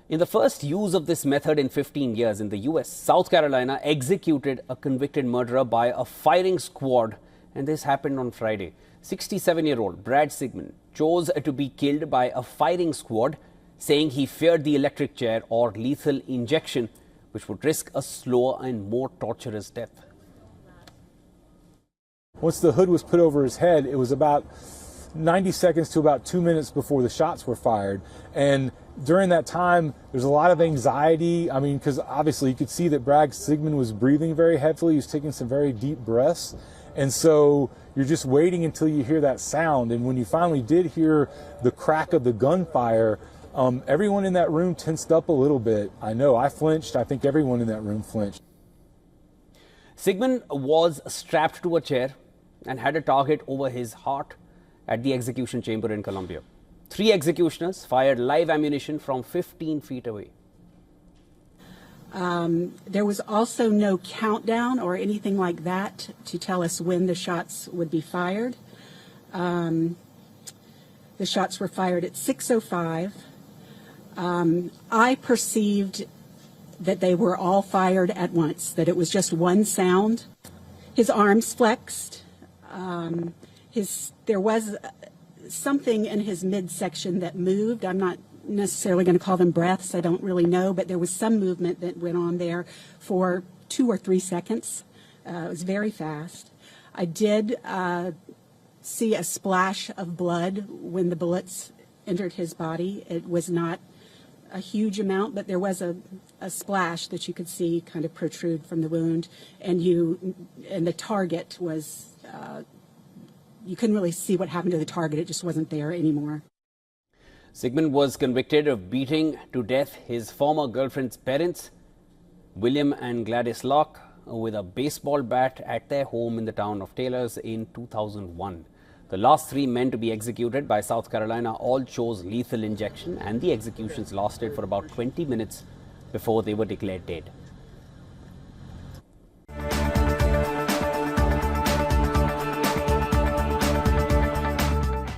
In the first use of this method in 15 years in the US, South Carolina executed a convicted murderer by a firing squad, and this happened on Friday. 67-year-old Brad Sigmund chose to be killed by a firing squad, saying he feared the electric chair or lethal injection, which would risk a slower and more torturous death. Once the hood was put over his head, it was about 90 seconds to about 2 minutes before the shots were fired. And during that time, there's a lot of anxiety. I mean, because obviously you could see that Brad Sigmund was breathing very heavily. He was taking some very deep breaths. And so you're just waiting until you hear that sound. And when you finally did hear the crack of the gunfire, everyone in that room tensed up a little bit. I know, I flinched. I think everyone in that room flinched. Sigmund was strapped to a chair and had a target over his heart at the execution chamber in Columbia. 3 executioners fired live ammunition from 15 feet away. There was also no countdown or anything like that to tell us when the shots would be fired. The shots were fired at 6:05. I perceived that they were all fired at once, that it was just one sound. His arms flexed. There was something in his midsection that moved. I'm not necessarily going to call them breaths. I don't really know, but there was some movement that went on there for 2 or 3 seconds. It was very fast. I did see a splash of blood when the bullets entered his body. It was not a huge amount, but there was a splash that you could see kind of protrude from the wound, and the target was you couldn't really see what happened to the target. It just wasn't there anymore. Sigmund was convicted of beating to death his former girlfriend's parents, William and Gladys Locke, with a baseball bat at their home in the town of Taylors in 2001. The last 3 men to be executed by South Carolina all chose lethal injection, and the executions lasted for about 20 minutes before they were declared dead.